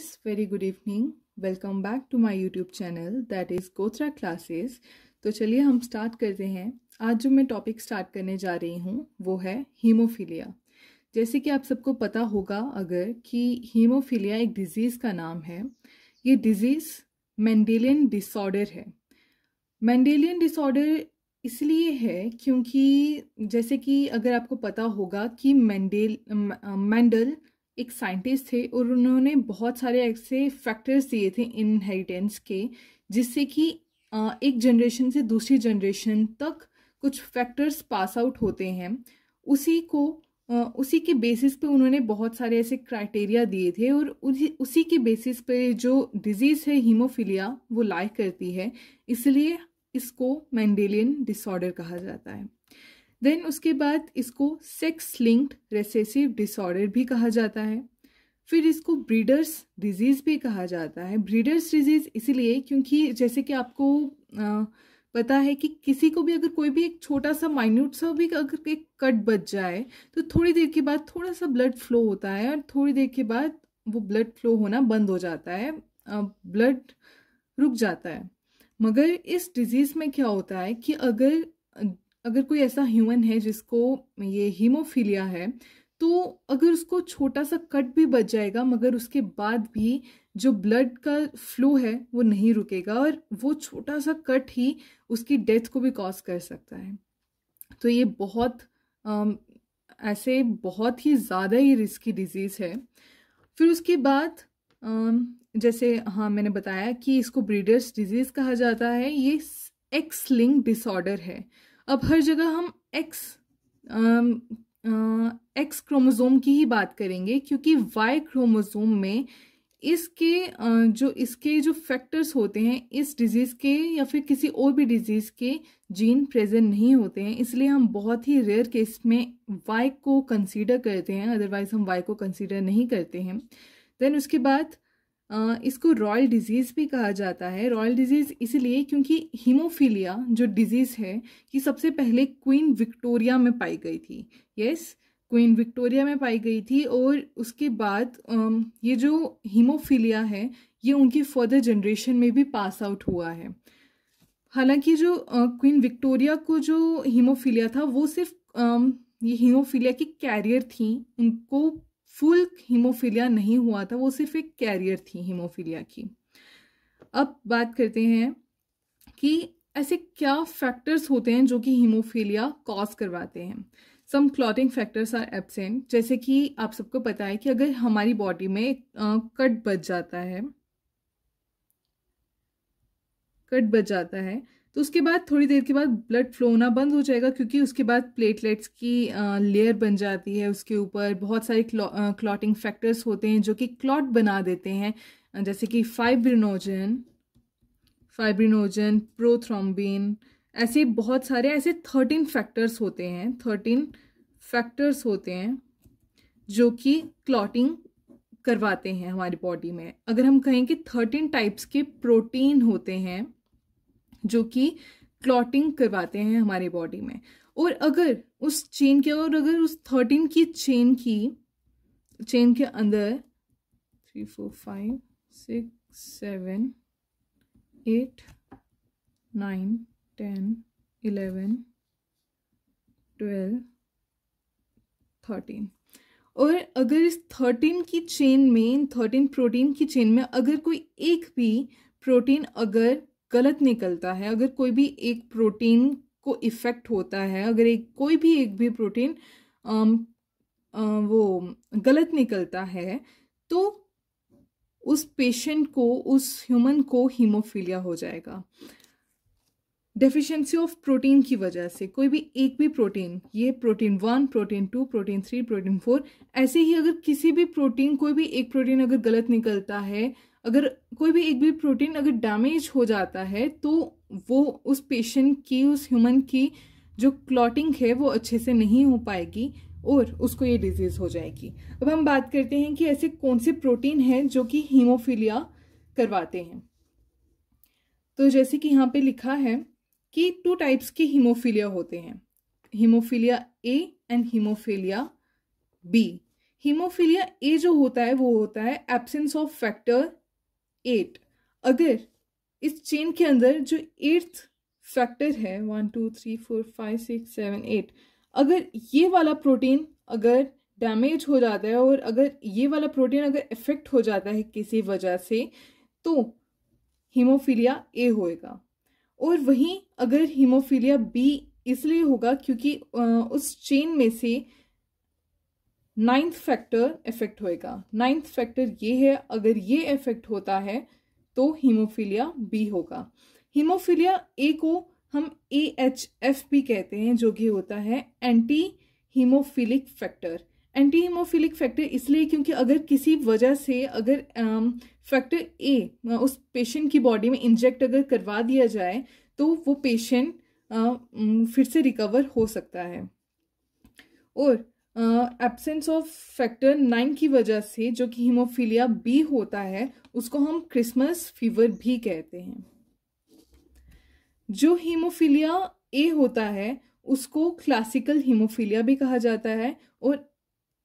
guys, very good evening. Welcome back to my YouTube channel that is Gotra Classes. तो चलिए हम start करते हैं। आज जो मैं टॉपिक स्टार्ट करने जा रही हूँ वो है हीमोफीलिया। जैसे कि आप सबको पता होगा अगर कि हीमोफीलिया एक डिजीज़ का नाम है। ये डिजीज़ मेंडेलियन डिसऑर्डर है। मेंडेलियन डिसऑर्डर इसलिए है क्योंकि जैसे कि अगर आपको पता होगा कि मेंडल एक साइंटिस्ट थे और उन्होंने बहुत सारे ऐसे फैक्टर्स दिए थे इनहेरिटेंस के, जिससे कि एक जनरेशन से दूसरी जनरेशन तक कुछ फैक्टर्स पास आउट होते हैं। उसी के बेसिस पे उन्होंने बहुत सारे ऐसे क्राइटेरिया दिए थे और उसी के बेसिस पे जो डिजीज़ है हीमोफीलिया वो लाई करती है, इसलिए इसको मेंडेलियन डिसऑर्डर कहा जाता है। देन उसके बाद इसको सेक्स लिंक्ड रेसेसिव डिसऑर्डर भी कहा जाता है। फिर इसको ब्रीडर्स डिजीज़ भी कहा जाता है। ब्रीडर्स डिजीज़ इसलिए क्योंकि जैसे कि आपको पता है कि किसी को भी अगर कोई भी एक छोटा सा माइन्यूट सा भी अगर एक कट बच जाए तो थोड़ी देर के बाद थोड़ा सा ब्लड फ्लो होता है और थोड़ी देर के बाद वो ब्लड फ्लो होना बंद हो जाता है, ब्लड रुक जाता है। मगर इस डिजीज़ में क्या होता है कि अगर कोई ऐसा ह्यूमन है जिसको ये हीमोफीलिया है, तो अगर उसको छोटा सा कट भी बच जाएगा मगर उसके बाद भी जो ब्लड का फ्लो है वो नहीं रुकेगा और वो छोटा सा कट ही उसकी डेथ को भी कॉज कर सकता है। तो ये ऐसे बहुत ही ज़्यादा ही रिस्की डिजीज़ है। फिर उसके बाद जैसे मैंने बताया कि इसको ब्रीडर्स डिजीज़ कहा जाता है। ये एक्स लिंक डिसऑर्डर है। अब हर जगह हम एक्स क्रोमोसोम की ही बात करेंगे क्योंकि वाई क्रोमोसोम में इसके जो फैक्टर्स होते हैं इस डिजीज़ के या फिर किसी और भी डिजीज़ के जीन प्रेजेंट नहीं होते हैं, इसलिए हम बहुत ही रेयर केस में वाई को कंसीडर करते हैं, अदरवाइज हम वाई को कंसीडर नहीं करते हैं। देन उसके बाद इसको रॉयल डिजीज़ भी कहा जाता है। रॉयल डिजीज़ इसलिए क्योंकि हीमोफीलिया जो डिजीज़ है ये सबसे पहले क्वीन विक्टोरिया में पाई गई थी। क्वीन विक्टोरिया में पाई गई थी और उसके बाद ये जो हीमोफीलिया है ये उनकी फर्दर जनरेशन में भी पास आउट हुआ है। हालांकि जो क्वीन विक्टोरिया को जो हीमोफीलिया था वो सिर्फ ये हीमोफीलिया की कैरियर थी, उनको फुल हीमोफीलिया नहीं हुआ था, वो सिर्फ एक कैरियर थी हीमोफीलिया की। अब बात करते हैं कि ऐसे क्या फैक्टर्स होते हैं जो कि हीमोफीलिया कॉज करवाते हैं। सम क्लॉटिंग फैक्टर्स आर एब्सेंट। जैसे कि आप सबको पता है कि अगर हमारी बॉडी में कट बच जाता है तो उसके बाद थोड़ी देर के बाद ब्लड फ्लो होना बंद हो जाएगा क्योंकि उसके बाद प्लेटलेट्स की लेयर बन जाती है, उसके ऊपर बहुत सारे क्लॉटिंग फैक्टर्स होते हैं जो कि क्लॉट बना देते हैं, जैसे कि फाइब्रिनोजन, प्रोथ्रोम्बिन, ऐसे बहुत सारे ऐसे 13 फैक्टर्स होते हैं जो कि क्लॉटिंग करवाते हैं हमारी बॉडी में। अगर हम कहें कि 13 टाइप्स के प्रोटीन होते हैं जो कि क्लॉटिंग करवाते हैं हमारी बॉडी में, और अगर उस 13 की चेन के अंदर 3 4 5 6 7 8 9 10 11 12 13 और अगर इस 13 प्रोटीन की चेन में अगर कोई एक भी प्रोटीन अगर गलत निकलता है, अगर कोई भी एक प्रोटीन को इफेक्ट होता है, अगर कोई भी एक भी प्रोटीन वो गलत निकलता है तो उस पेशेंट को, उस ह्यूमन को हीमोफीलिया हो जाएगा। डेफिशिएंसी ऑफ प्रोटीन की वजह से कोई भी एक भी प्रोटीन, ये प्रोटीन 1, प्रोटीन 2, प्रोटीन 3, प्रोटीन 4, ऐसे ही अगर किसी भी प्रोटीन, कोई भी एक प्रोटीन अगर गलत निकलता है, अगर कोई भी एक भी प्रोटीन अगर डैमेज हो जाता है तो वो उस पेशेंट की, उस ह्यूमन की जो क्लॉटिंग है वो अच्छे से नहीं हो पाएगी और उसको ये डिजीज़ हो जाएगी। अब हम बात करते हैं कि ऐसे कौन से प्रोटीन हैं जो कि हीमोफीलिया करवाते हैं। तो जैसे कि यहाँ पे लिखा है कि 2 टाइप्स के हीमोफीलिया होते हैं, haemophilia A and haemophilia B. Haemophilia A जो होता है वो होता है एब्सेंस ऑफ फैक्टर 8। अगर इस चेन के अंदर जो 8th फैक्टर है 1 2 3 4 5 6 7 8, अगर ये वाला प्रोटीन अगर डैमेज हो जाता है और अगर ये वाला प्रोटीन अगर इफेक्ट हो जाता है किसी वजह से, तो हीमोफीलिया ए होएगा। और वहीं अगर हीमोफीलिया बी इसलिए होगा क्योंकि उस चेन में से 9th फैक्टर इफेक्ट होएगा। 9th फैक्टर ये है, अगर ये इफेक्ट होता है तो हीमोफीलिया बी होगा। हीमोफीलिया ए को हम AHF भी कहते हैं, जो कि होता है anti haemophilic factor. Anti haemophilic factor इसलिए क्योंकि अगर किसी वजह से अगर फैक्टर ए उस पेशेंट की बॉडी में इंजेक्ट अगर करवा दिया जाए तो वो पेशेंट फिर से रिकवर हो सकता है। और एब्सेंस ऑफ फैक्टर 9 की वजह से जो कि हीमोफीलिया बी होता है उसको हम क्रिसमस फीवर भी कहते हैं। जो हीमोफीलिया ए होता है उसको क्लासिकल हीमोफीलिया भी कहा जाता है और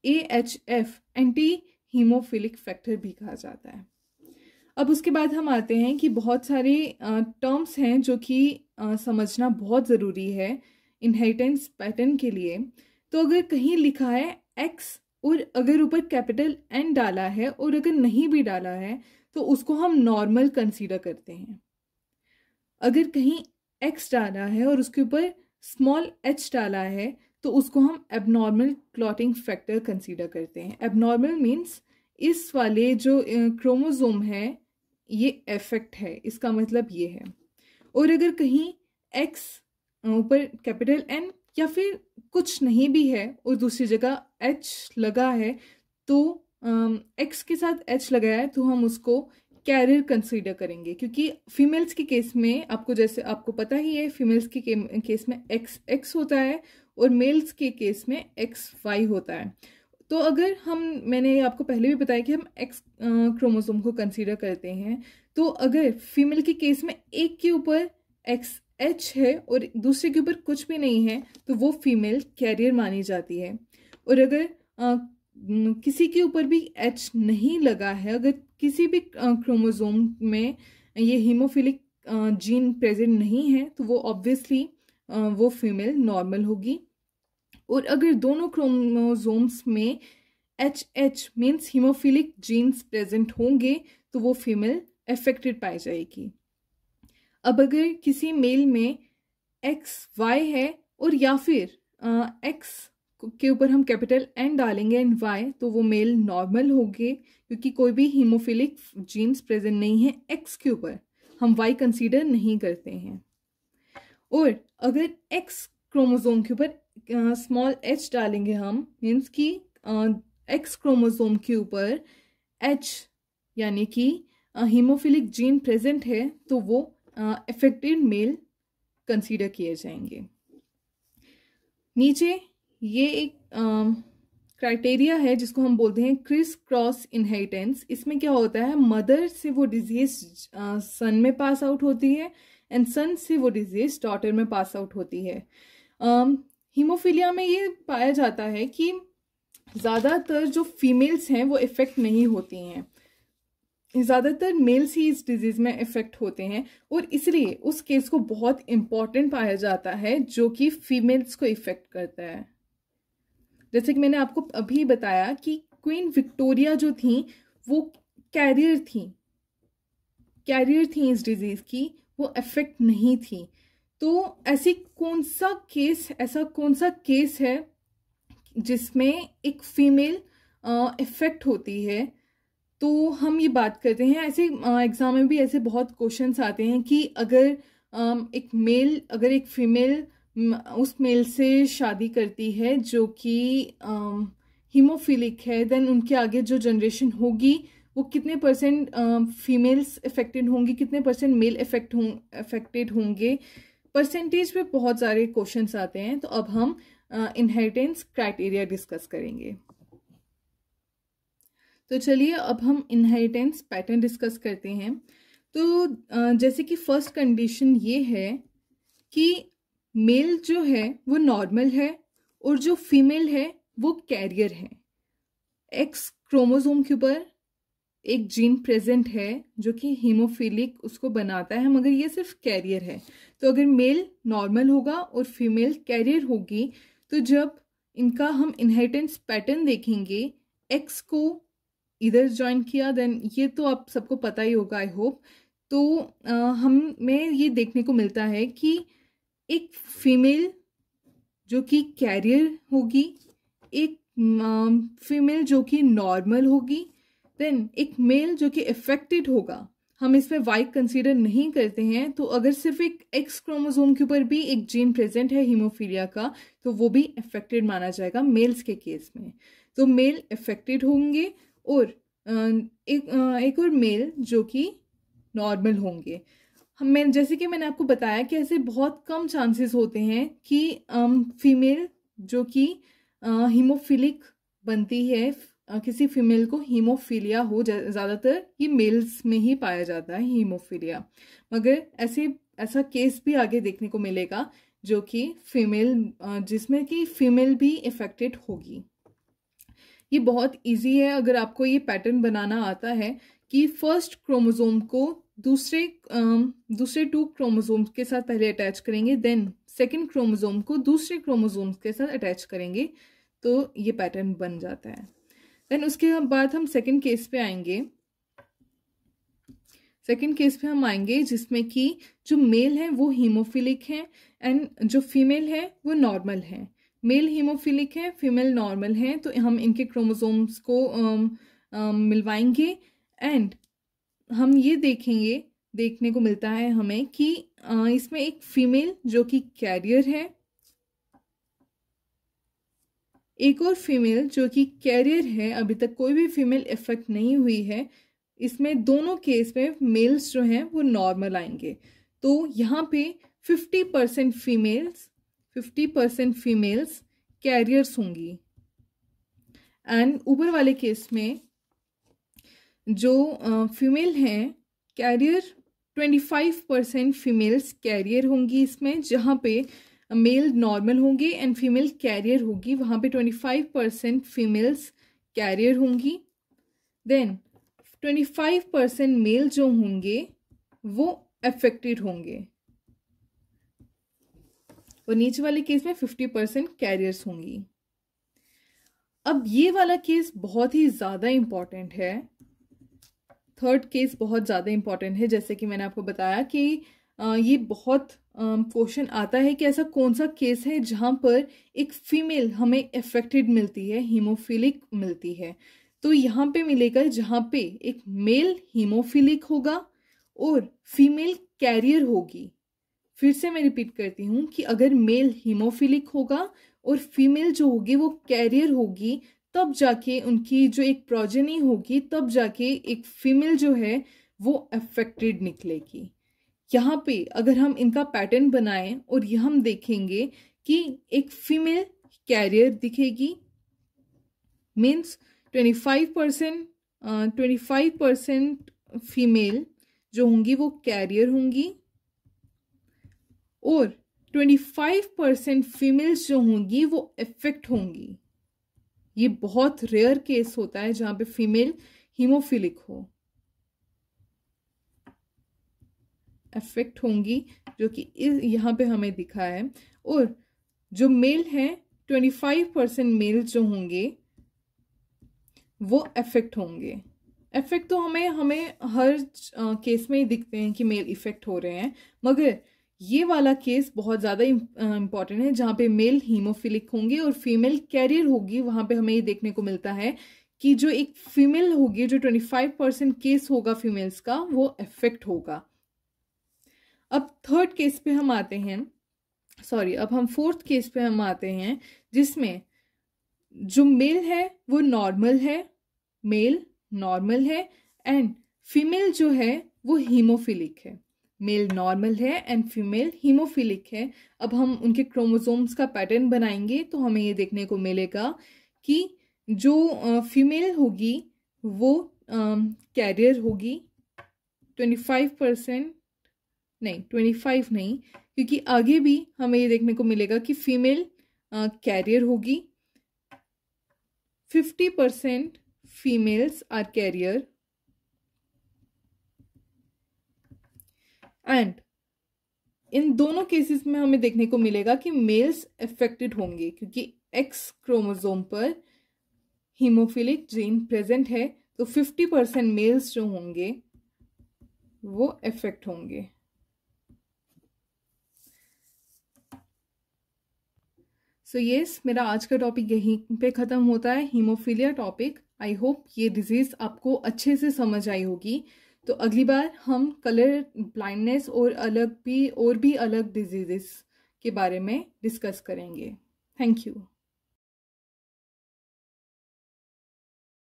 AHF एंटी हीमोफिलिक फैक्टर भी कहा जाता है। अब उसके बाद हम आते हैं कि बहुत सारे टर्म्स हैं जो कि समझना बहुत ज़रूरी है इनहेरिटेंस पैटर्न के लिए। तो अगर कहीं लिखा है X और अगर ऊपर कैपिटल N डाला है और अगर नहीं भी डाला है तो उसको हम नॉर्मल कंसीडर करते हैं। अगर कहीं X डाला है और उसके ऊपर स्मॉल h डाला है तो उसको हम एबनॉर्मल क्लॉटिंग फैक्टर कंसीडर करते हैं। एबनॉर्मल मीन्स इस वाले जो क्रोमोसोम है ये इफेक्ट है, इसका मतलब ये है। और अगर कहीं X ऊपर कैपिटल N या फिर कुछ नहीं भी है और दूसरी जगह H लगा है तो X के साथ H लगाया है तो हम उसको कैरियर कंसीडर करेंगे, क्योंकि फीमेल्स के केस में आपको जैसे आपको पता ही है फीमेल्स के केस में XX होता है और मेल्स के केस में XY होता है। तो अगर मैंने आपको पहले भी बताया कि हम X क्रोमोसोम को कंसीडर करते हैं, तो अगर फीमेल के केस में एक के ऊपर XH है और दूसरे के ऊपर कुछ भी नहीं है तो वो फीमेल कैरियर मानी जाती है। और अगर किसी के ऊपर भी H नहीं लगा है, अगर किसी भी क्रोमोसोम में ये हीमोफिलिक जीन प्रेजेंट नहीं है तो वो ऑब्वियसली वो फीमेल नॉर्मल होगी। और अगर दोनों क्रोमोसोम्स में HH means haemophilic genes present होंगे तो वो फीमेल अफेक्टेड पाई जाएगी। अब अगर किसी मेल में XY है और या फिर X के ऊपर हम कैपिटल N डालेंगे एंड Y तो वो मेल नॉर्मल होंगे, क्योंकि कोई भी हीमोफिलिक जीन्स प्रेजेंट नहीं है X के ऊपर, हम Y कंसीडर नहीं करते हैं। और अगर X क्रोमोसोम के ऊपर स्मॉल h डालेंगे हम, मीन्स कि X क्रोमोसोम के ऊपर H यानी कि हीमोफिलिक जीन प्रेजेंट है तो वो अफेक्टेड मेल कंसीडर किए जाएंगे। नीचे ये एक क्राइटेरिया है जिसको हम बोलते हैं क्रिस क्रॉस इनहेरिटेंस। इसमें क्या होता है, मदर से वो डिजीज सन में पास आउट होती है एंड सन से वो डिजीज डॉटर में पास आउट होती है। हीमोफीलिया में ये पाया जाता है कि ज़्यादातर जो फीमेल्स हैं वो इफ़ेक्ट नहीं होती हैं, ज़्यादातर मेल्स ही इस डिजीज़ में इफ़ेक्ट होते हैं और इसलिए उस केस को बहुत इम्पॉर्टेंट पाया जाता है जो कि फीमेल्स को इफ़ेक्ट करता है। जैसे कि मैंने आपको अभी बताया कि क्वीन विक्टोरिया जो थी वो कैरियर थी इस डिजीज़ की, वो अफेक्ट नहीं थी। तो ऐसा कौन सा केस है जिसमें एक फीमेल इफेक्ट होती है, तो हम ये बात करते हैं। ऐसे एग्जाम में भी ऐसे बहुत क्वेश्चंस आते हैं कि अगर एक फीमेल उस मेल से शादी करती है जो कि हीमोफिलिक है, देन उनके आगे जो जनरेशन होगी वो कितने परसेंट फीमेल्स इफेक्टेड होंगी, कितने परसेंट मेल इफेक्टेड होंगे, परसेंटेज पे बहुत सारे क्वेश्चंस आते हैं। तो अब हम इनहेरिटेंस क्राइटेरिया डिस्कस करेंगे। तो चलिए अब हम इनहेरिटेंस पैटर्न डिस्कस करते हैं। तो जैसे कि फर्स्ट कंडीशन ये है कि मेल जो है वो नॉर्मल है और जो फीमेल है वो कैरियर है। एक्स क्रोमोसोम के ऊपर एक जीन प्रेजेंट है जो कि हीमोफिलिक उसको बनाता है, मगर ये सिर्फ कैरियर है। तो अगर मेल नॉर्मल होगा और फीमेल कैरियर होगी, तो जब इनका हम इनहेरिटेंस पैटर्न देखेंगे, एक्स को इधर ज्वाइन किया, देन ये तो आप सबको पता ही होगा आई होप। तो हमें ये देखने को मिलता है कि एक फीमेल जो कि कैरियर होगी, एक फीमेल जो कि नॉर्मल होगी, देन एक मेल जो कि अफेक्टेड होगा। हम इसमें वाई कंसीडर नहीं करते हैं, तो अगर सिर्फ एक एक्स क्रोमोसोम के ऊपर भी एक जीन प्रेजेंट है हीमोफीलिया का, तो वो भी अफेक्टेड माना जाएगा मेल्स के केस में। तो मेल अफेक्टेड होंगे और एक और मेल जो कि नॉर्मल होंगे। जैसे कि मैंने आपको बताया कि ऐसे बहुत कम चांसेस होते हैं कि फीमेल जो कि हीमोफिलिक बनती है, किसी फीमेल को हीमोफीलिया हो। ज़्यादातर ये मेल्स में ही पाया जाता है हीमोफीलिया, मगर ऐसा केस भी आगे देखने को मिलेगा जो कि फीमेल, जिसमें कि फीमेल भी इफेक्टेड होगी। ये बहुत इजी है अगर आपको ये पैटर्न बनाना आता है कि फर्स्ट क्रोमोसोम को दूसरे 2 क्रोमोसोम्स के साथ पहले अटैच करेंगे, देन सेकंड क्रोमोसोम को दूसरे क्रोमोसोम्स के साथ अटैच करेंगे, तो ये पैटर्न बन जाता है। देन उसके बाद हम सेकंड केस पे आएंगे। सेकंड केस पे हम आएंगे जिसमें कि जो मेल है वो हीमोफिलिक है एंड जो फीमेल है वो नॉर्मल है। मेल हीमोफिलिक है, फीमेल नॉर्मल है, तो हम इनके क्रोमोसोम्स को मिलवाएंगे एंड हम ये देखने को मिलता है हमें कि इसमें एक फीमेल जो कि कैरियर है, एक और फीमेल जो कि कैरियर है। अभी तक कोई भी फीमेल इफेक्ट नहीं हुई है। इसमें दोनों केस में मेल्स जो हैं वो नॉर्मल आएंगे। तो यहाँ पे 50% फीमेल्स कैरियर्स होंगी एंड ऊपर वाले केस में जो फीमेल हैं कैरियर, 25% फीमेल्स कैरियर होंगी इसमें, जहाँ पे मेल नॉर्मल होंगे एंड फीमेल कैरियर होगी, वहाँ पे 25% फीमेल्स कैरियर होंगी। देन 25% मेल जो होंगे वो अफेक्टेड होंगे और नीचे वाले केस में 50% कैरियर्स होंगी। अब ये वाला केस बहुत ही ज़्यादा इम्पॉर्टेंट है। थर्ड केस बहुत ज़्यादा इम्पॉर्टेंट है। जैसे कि मैंने आपको बताया कि ये बहुत क्वेश्चन आता है कि ऐसा कौन सा केस है जहाँ पर एक फीमेल हमें अफेक्टेड मिलती है, हीमोफिलिक मिलती है। तो यहाँ पे मिलेगा जहाँ पे एक मेल हीमोफिलिक होगा और फीमेल कैरियर होगी। फिर से मैं रिपीट करती हूँ कि अगर मेल हीमोफिलिक होगा और फीमेल जो होगी वो कैरियर होगी, तब जाके उनकी जो एक प्रोजेनी होगी, तब जाके एक फीमेल जो है वो अफेक्टेड निकलेगी। यहाँ पे अगर हम इनका पैटर्न बनाएं और ये हम देखेंगे कि एक फीमेल कैरियर दिखेगी, मीन्स 25% फीमेल जो होंगी वो कैरियर होंगी और 25% फीमेल्स जो होंगी वो इफेक्ट होंगी। ये बहुत रेयर केस होता है जहां पे फीमेल हीमोफिलिक हो, इफेक्ट होंगी, जो कि यहाँ पे हमें दिखा है। और जो मेल है 25% मेल जो होंगे वो अफेक्ट होंगे। इफेक्ट तो हमें हर केस में ही दिखते हैं कि मेल इफेक्ट हो रहे हैं, मगर ये वाला केस बहुत ज़्यादा इम्पॉर्टेंट है जहाँ पे मेल हीमोफिलिक होंगे और फीमेल कैरियर होगी। वहाँ पे हमें ये देखने को मिलता है कि जो एक फीमेल होगी, जो 25% केस होगा फीमेल्स का, वो अफेक्ट होगा। अब थर्ड केस पे हम आते हैं, अब हम फोर्थ केस पे हम आते हैं, जिसमें जो मेल है वो नॉर्मल है, मेल नॉर्मल है एंड फीमेल जो है वो हीमोफिलिक है। मेल नॉर्मल है एंड फीमेल हीमोफिलिक है। अब हम उनके क्रोमोसोम्स का पैटर्न बनाएंगे तो हमें ये देखने को मिलेगा कि जो फीमेल होगी वो कैरियर होगी, 25% नहीं, 25 नहीं, क्योंकि आगे भी हमें ये देखने को मिलेगा कि फीमेल कैरियर होगी। 50% females are carrier and इन दोनों केसेस में हमें देखने को मिलेगा कि मेल्स अफेक्टेड होंगे क्योंकि एक्स क्रोमोसोम पर हीमोफिलिक जीन प्रेजेंट है, तो 50% मेल्स जो होंगे वो अफेक्ट होंगे। सो यस, मेरा आज का टॉपिक यहीं पे ख़त्म होता है, हीमोफीलिया टॉपिक। आई होप ये डिजीज़ आपको अच्छे से समझ आई होगी। तो अगली बार हम कलर ब्लाइंडनेस और भी अलग डिजीज़ के बारे में डिस्कस करेंगे। Thank you.